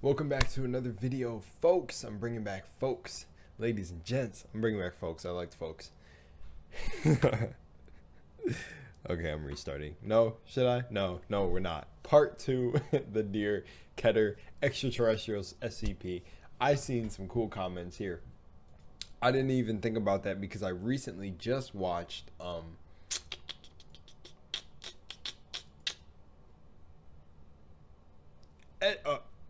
Welcome back to another video, folks. I'm bringing back folks. Ladies and gents, I'm bringing back folks. I liked folks. Okay, I'm restarting. No, should I? No, we're not. Part 2, the Dear Keter Extraterrestrials SCP. I seen some cool comments here. I didn't even think about that because I recently just watched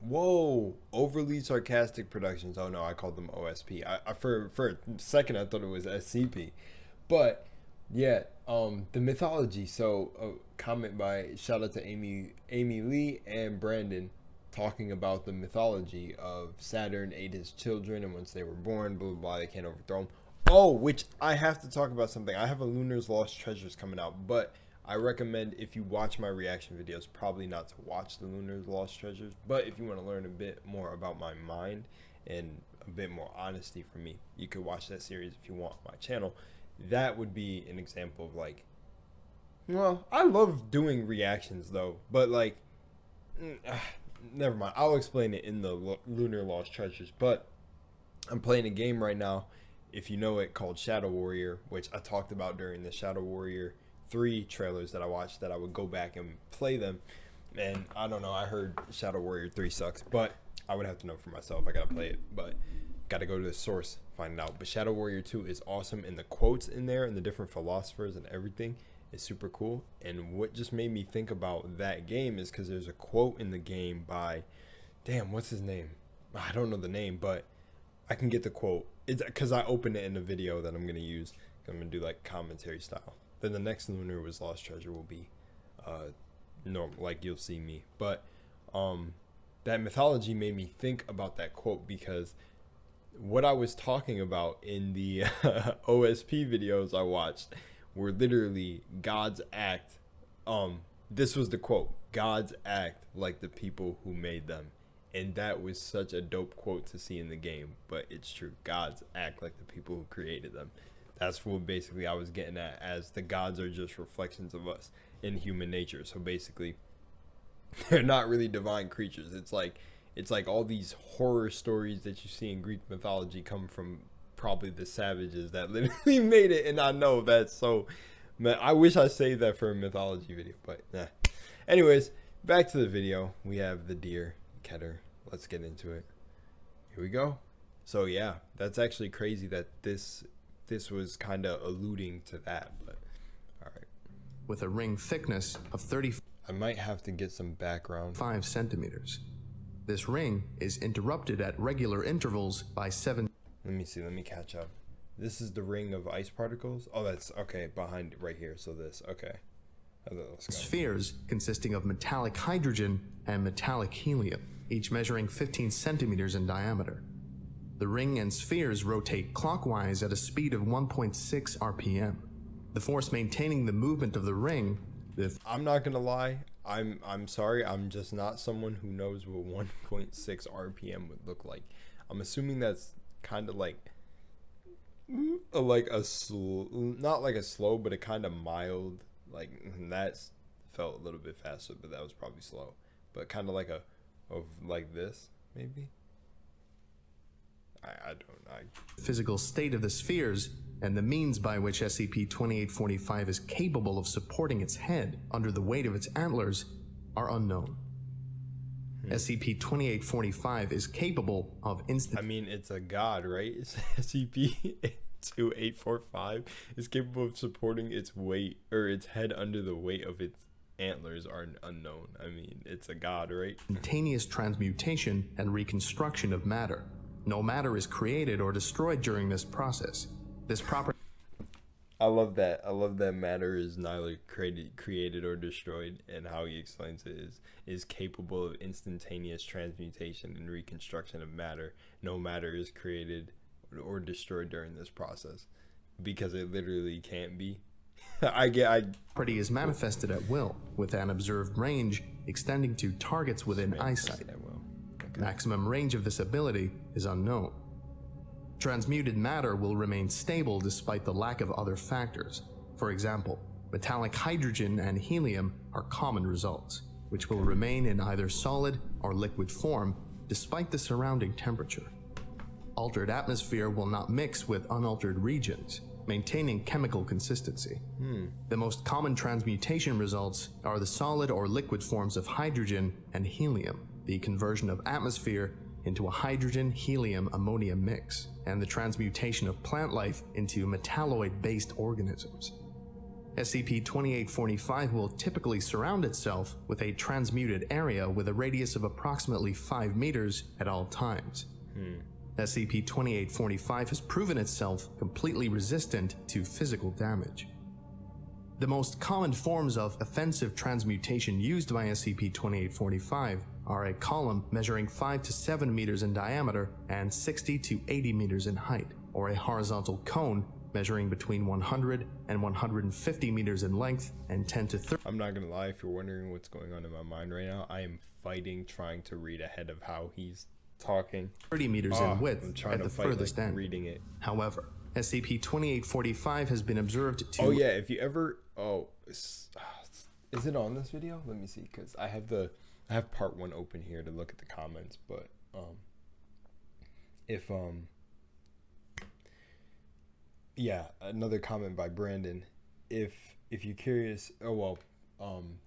whoa, Overly Sarcastic Productions. Oh no, I called them OSP. For a second I thought it was SCP. But yeah, the mythology. So a comment by, shout out to Amy Lee and Brandon, talking about the mythology of Saturn ate his children, and once they were born, blah blah blah, they can't overthrow them. Oh, which I have to talk about something. I have a Lunar's Lost Treasures coming out, but I recommend, if you watch my reaction videos, probably not to watch the Lunar's Lost Treasures. But if you want to learn a bit more about my mind and a bit more honesty from me, you could watch that series if you want on my channel. That would be an example of, like, well, I love doing reactions though, but like, never mind. I'll explain it in the Lunar Lost Treasures. But I'm playing a game right now, if you know it, called Shadow Warrior, which I talked about during the Shadow Warrior 3 trailers that I watched, that I would go back and play them. And I don't know, I heard Shadow Warrior 3 sucks, but I would have to know for myself. I gotta play it, but gotta go to the source, find it out. But Shadow Warrior 2 is awesome, and the quotes in there and the different philosophers and everything is super cool. And what just made me think about that game is because there's a quote in the game by, damn, what's his name? I don't know the name, but I can get the quote. It's because I opened it in the video that I'm gonna use. I'm gonna do like commentary style. Then the next Lunar was Lost Treasure will be normal, like you'll see me. But that mythology made me think about that quote, because what I was talking about in the OSP videos I watched were literally God's act. This was the quote: God's act like the people who made them. And that was such a dope quote to see in the game, but it's true. Gods act like the people who created them. That's what basically I was getting at, as the gods are just reflections of us in human nature. So basically, they're not really divine creatures. It's like all these horror stories that you see in Greek mythology come from probably the savages that literally made it. And I know that's so, man, I wish I saved that for a mythology video, but nah. Anyways, back to the video. We have the Dear Keter. Let's get into it. Here we go. So yeah, that's actually crazy that this was kind of alluding to that, but all right. With a ring thickness of 35 I might have to get some background. centimeters. This ring is interrupted at regular intervals by 7. Let me see, let me catch up. This is the ring of ice particles. Oh, that's okay, behind right here. So this, okay. Spheres consisting of metallic hydrogen and metallic helium, each measuring 15 centimeters in diameter. The ring and spheres rotate clockwise at a speed of 1.6 RPM. The force maintaining the movement of the ring, I'm not gonna lie, I'm sorry, I'm just not someone who knows what 1.6 RPM would look like. I'm assuming that's kind of like a slow, not like a slow, but a kind of mild, like, that felt a little bit faster, but that was probably slow. But kind of like like this, maybe. I don't know. Physical state of the spheres and the means by which SCP-2845 is capable of supporting its head under the weight of its antlers are unknown. SCP-2845 is capable of I mean, it's a god, right? SCP-2845 is capable of supporting its weight, or its head under the weight of its antlers are unknown. I mean, it's a god, right? Instantaneous transmutation and reconstruction of matter. No matter is created or destroyed during this process. This property. I love that. I love that matter is neither created or destroyed, and how he explains it is capable of instantaneous transmutation and reconstruction of matter. No matter is created or destroyed during this process, because it literally can't be. Property is manifested at will, with an observed range extending to targets within eyesight. Okay. Maximum range of this ability is unknown. Transmuted matter will remain stable despite the lack of other factors. For example, metallic hydrogen and helium are common results, which will remain in either solid or liquid form despite the surrounding temperature. Altered atmosphere will not mix with unaltered regions, maintaining chemical consistency. The most common transmutation results are the solid or liquid forms of hydrogen and helium, the conversion of atmosphere into a hydrogen-helium-ammonia mix, and the transmutation of plant life into metalloid-based organisms. SCP-2845 will typically surround itself with a transmuted area with a radius of approximately 5 meters at all times. SCP-2845 has proven itself completely resistant to physical damage. The most common forms of offensive transmutation used by SCP-2845 are a column measuring 5 to 7 meters in diameter and 60 to 80 meters in height, or a horizontal cone measuring between 100 and 150 meters in length and 10 to 30. I'm not gonna lie, if you're wondering what's going on in my mind right now, I am fighting trying to read ahead of how he's talking. 30 meters in width at the furthest end. Reading it. However, SCP-2845 has been observed to... Oh yeah, if you ever... is it on this video? Let me see, because I have part 1 open here to look at the comments, but yeah, another comment by Brandon. If you're curious,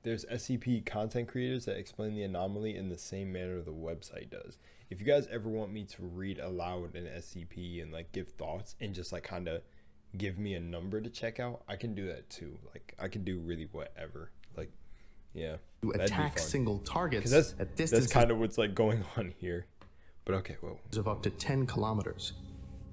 there's SCP content creators that explain the anomaly in the same manner the website does. If you guys ever want me to read aloud an SCP and like give thoughts and just like kind of give me a number to check out, I can do that too. Like I can do really whatever. Like, yeah, to attack single targets at distances. That's kind of what's like going on here. But okay, whoa. Of up to 10 kilometers.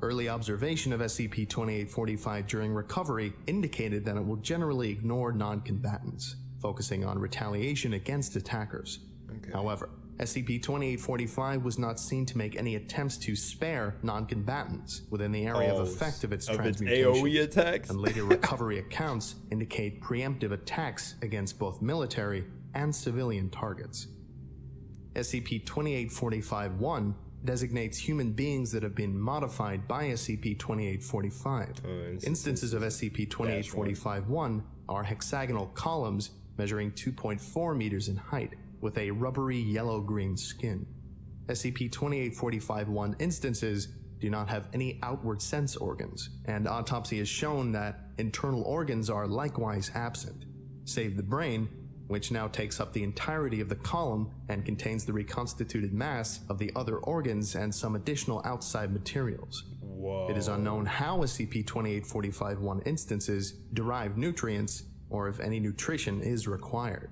Early observation of SCP-2845 during recovery indicated that it will generally ignore non-combatants, focusing on retaliation against attackers. Okay. However, SCP-2845 was not seen to make any attempts to spare non-combatants within the area of effect of its transmutation. AoE attacks? And later recovery accounts indicate preemptive attacks against both military and civilian targets. SCP-2845-1 designates human beings that have been modified by SCP-2845. Instances of SCP-2845-1 are hexagonal columns measuring 2.4 meters in height, with a rubbery yellow-green skin. SCP-2845-1 instances do not have any outward sense organs, and autopsy has shown that internal organs are likewise absent, save the brain, which now takes up the entirety of the column and contains the reconstituted mass of the other organs and some additional outside materials. Whoa. It is unknown how SCP-2845-1 instances derive nutrients or if any nutrition is required.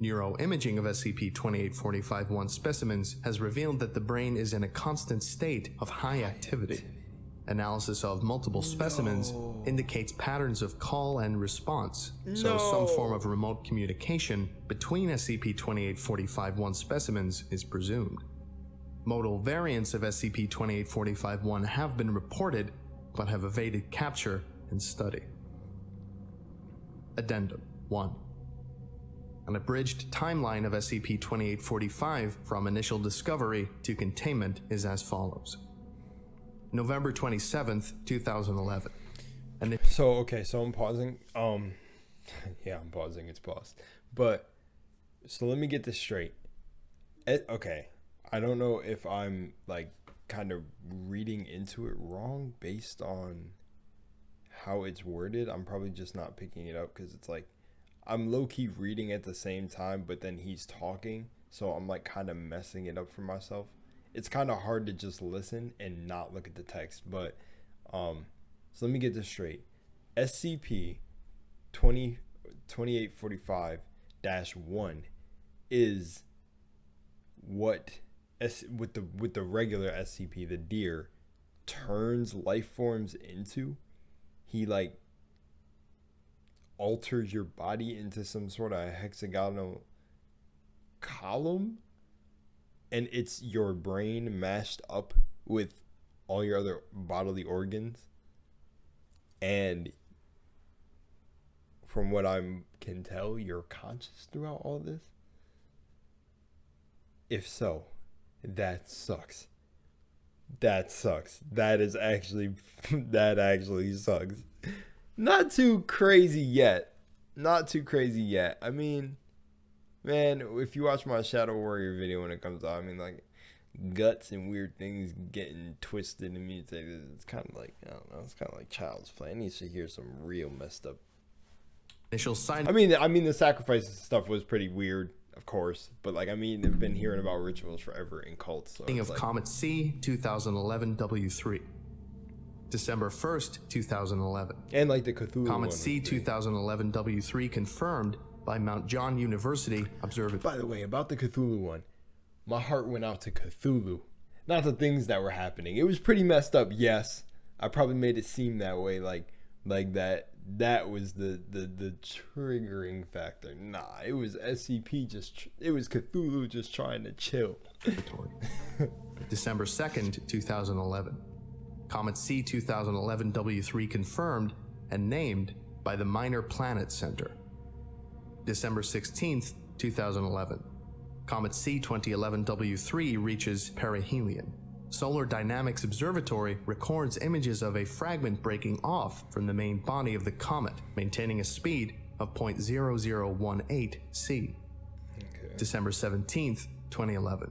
Neuroimaging of SCP-2845-1 specimens has revealed that the brain is in a constant state of high activity. Analysis of multiple specimens indicates patterns of call and response, so some form of remote communication between SCP-2845-1 specimens is presumed. Modal variants of SCP-2845-1 have been reported, but have evaded capture and study. Addendum 1. An abridged timeline of SCP-2845 from initial discovery to containment is as follows. November 27th, 2011. So I'm pausing. Yeah, I'm pausing. It's paused. But, so let me get this straight. Okay, I don't know if I'm, like, kind of reading into it wrong based on how it's worded. I'm probably just not picking it up because it's like, I'm low-key reading at the same time, but then he's talking, so I'm, like, kind of messing it up for myself. It's kind of hard to just listen and not look at the text, but so let me get this straight. SCP-2845-1 is what with the regular SCP, the deer, turns life forms into. He like alters your body into some sort of hexagonal column. And it's your brain mashed up with all your other bodily organs. And from what I can tell, you're conscious throughout all this. If so, that sucks. That sucks. That actually sucks. Not too crazy yet. I mean, man, if you watch my Shadow Warrior video when it comes out, I mean, like, guts and weird things getting twisted and mutated. It's kind of like, I don't know, it's kind of like child's play. I need to hear some real messed up. Initial sign. I mean, the sacrifices stuff was pretty weird, of course, but like, I mean, I've been hearing about rituals forever in cults. So of like, Comet C 2011 W3. December 1st, 2011. and like the Cthulhu Comet one C was big. 2011 W3 confirmed by Mount John University Observatory. By the way, about the Cthulhu one, my heart went out to Cthulhu, not the things that were happening. It was pretty messed up. Yes, I probably made it seem that way, like that was the triggering factor. Nah, it was SCP it was Cthulhu just trying to chill. December 2nd, 2011. Comet C 2011 W3 confirmed and named by the Minor Planet Center. December 16th, 2011. Comet C 2011 W3 reaches perihelion. Solar Dynamics Observatory records images of a fragment breaking off from the main body of the comet, maintaining a speed of 0.0018 c. Okay. December 17th, 2011.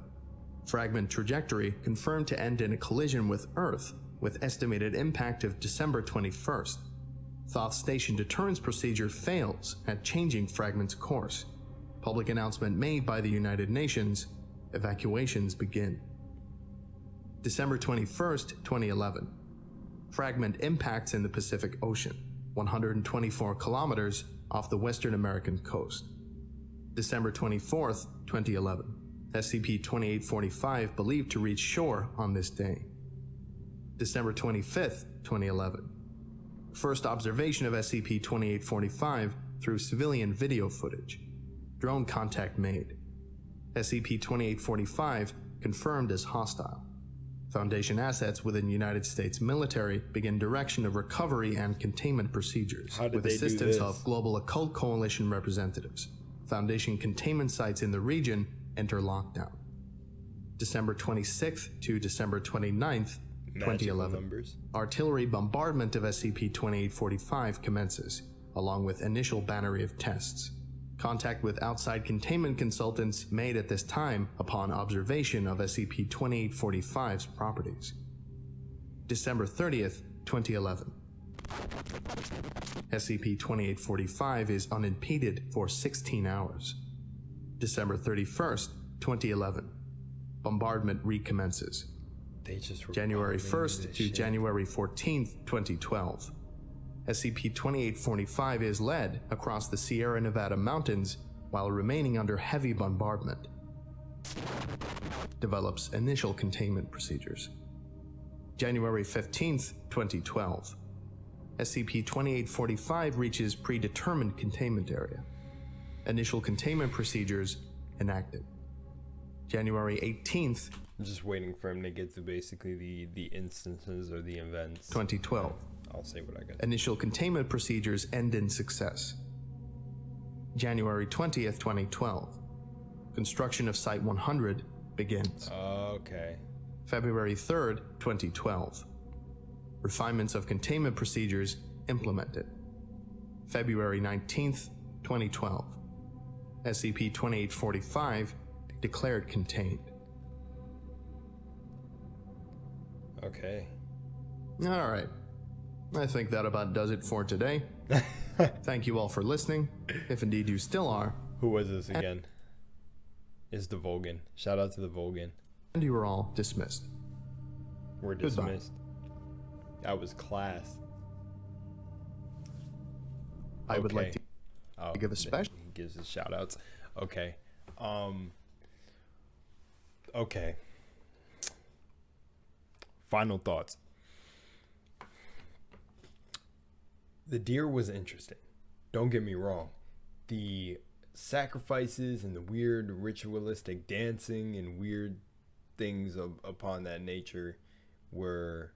Fragment trajectory confirmed to end in a collision with Earth, with estimated impact of December 21st. Thoth Station deterrence procedure fails at changing fragment's course. Public announcement made by the United Nations. Evacuations begin. December 21st, 2011. Fragment impacts in the Pacific Ocean, 124 kilometers off the Western American coast. December 24th, 2011. SCP-2845 believed to reach shore on this day. December 25th, 2011. First observation of SCP-2845 through civilian video footage. Drone contact made. SCP-2845 confirmed as hostile. Foundation assets within United States military begin direction of recovery and containment procedures How did with they do assistance this? of Global Occult Coalition representatives. Foundation containment sites in the region enter lockdown. December 26th to December 29th, Magical 2011. numbers. Artillery bombardment of SCP-2845 commences, along with initial battery of tests. Contact with outside containment consultants made at this time upon observation of SCP-2845's properties. December 30th, 2011. SCP-2845 is unimpeded for 16 hours. December 31st, 2011. Bombardment recommences. They just were January bombing 1st this to shit. January 14th, 2012. SCP-2845 is led across the Sierra Nevada mountains while remaining under heavy bombardment. Develops initial containment procedures. January 15th, 2012. SCP-2845 reaches predetermined containment area. Initial containment procedures enacted. January 18th, I'm just waiting for him to get to basically the instances or the events. 2012. I'll say what I got. Initial containment procedures end in success. January 20th, 2012. Construction of Site 100 begins. Okay. February 3rd, 2012. Refinements of containment procedures implemented. February 19th, 2012. SCP-2845 declared contained. Okay. All right. I think that about does it for today. Thank you all for listening, if indeed you still are. Who was this again? It's the Volgan. Shout out to the Volgan. And you are all dismissed. We're Goodbye. dismissed. That was class. I would like to Oh, give a special. He gives his shout outs. Okay. Okay. Final thoughts. The deer was interesting. Don't get me wrong. The sacrifices and the weird ritualistic dancing and weird things upon that nature were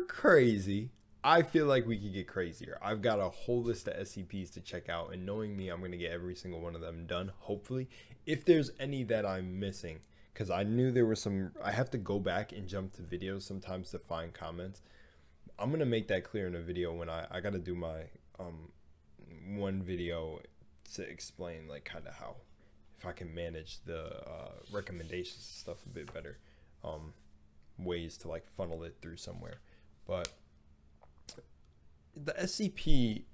crazy. I feel like we could get crazier. I've got a whole list of SCPs to check out, and knowing me, I'm going to get every single one of them done, hopefully. If there's any that I'm missing, because I knew there were some, I have to go back and jump to videos sometimes to find comments. I'm going to make that clear in a video when I got to do my one video to explain like kind of how if I can manage the recommendations and stuff a bit better, ways to like funnel it through somewhere. But the SCP,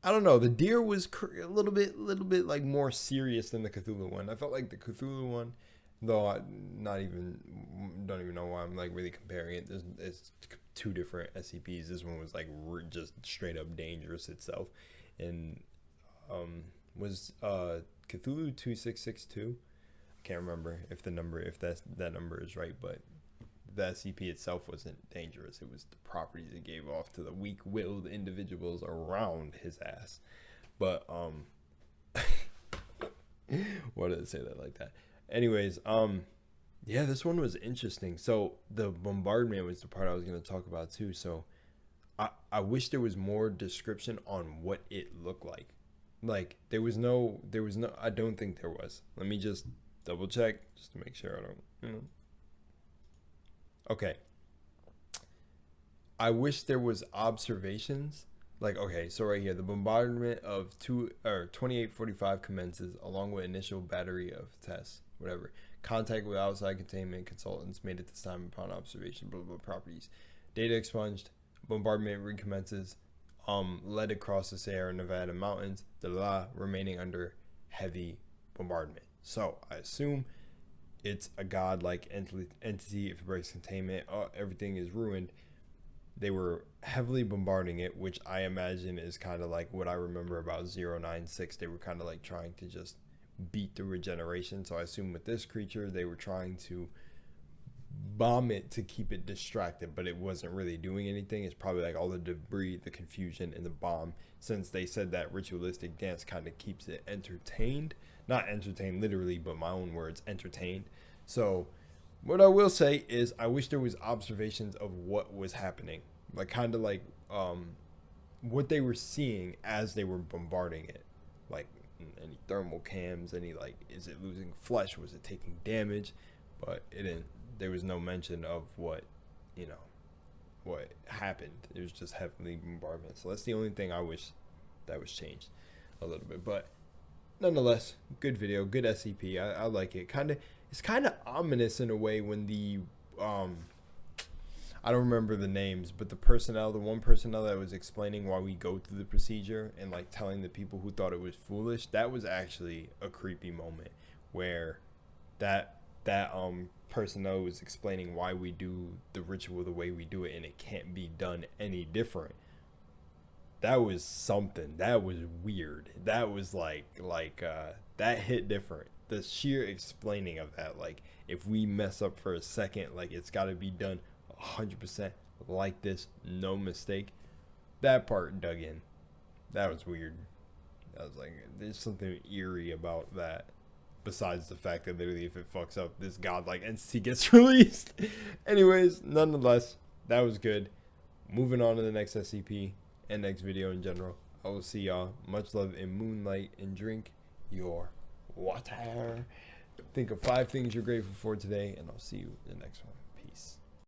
I don't know, the deer was a little bit like more serious than the Cthulhu one. I felt like the Cthulhu one, though I don't even know why I'm like really comparing it. It's two different SCPs. This one was like just straight up dangerous itself, and was Cthulhu 2662. I can't remember if that number is right, but the SCP itself wasn't dangerous. It was the properties it gave off to the weak-willed individuals around his ass. But why did I say that like that? Anyways, yeah, this one was interesting. So the bombardment was the part I was going to talk about too. So I wish there was more description on what it looked like. Like there was no, I don't think there was. Let me just double check just to make sure I don't, Okay. I wish there was observations. Like, okay, so right here, the bombardment of 2845 commences along with initial battery of tests, whatever. Contact with outside containment consultants made at this time upon observation, blah, blah, properties. Data expunged, bombardment recommences, led across the Sierra Nevada mountains, remaining under heavy bombardment. So I assume it's a godlike entity. If it breaks containment, everything is ruined. They were heavily bombarding it, which I imagine is kind of like what I remember about 096. They were kind of like trying to just beat the regeneration. So I assume with this creature, they were trying to bomb it to keep it distracted, but it wasn't really doing anything. It's probably like all the debris, the confusion, and the bomb. Since they said that ritualistic dance kind of keeps it entertained. Not entertained literally, but my own words, entertained. So what I will say is I wish there was observations of what was happening. Like kind of like what they were seeing as they were bombarding it. Like any thermal cams, any like, is it losing flesh? Was it taking damage? But it didn't. There was no mention of what happened. It was just heavily bombardment. So that's the only thing I wish that was changed a little bit. But nonetheless, good video, good SCP. I like it. It's kind of ominous in a way when the I don't remember the names, but the one personnel that was explaining why we go through the procedure and like telling the people who thought it was foolish, that was actually a creepy moment where that personnel was explaining why we do the ritual the way we do it and it can't be done any different. That was something. That was weird. That was like that hit different. The sheer explaining of that, like if we mess up for a second, like it's got to be done 100% like this, no mistake. That part dug in. That was weird. I was like, there's something eerie about that. Besides the fact that literally if it fucks up, this godlike entity gets released. Anyways, nonetheless, that was good. Moving on to the next SCP and next video in general. I will see y'all. Much love in moonlight and drink your water. Think of 5 things you're grateful for today, and I'll see you in the next one.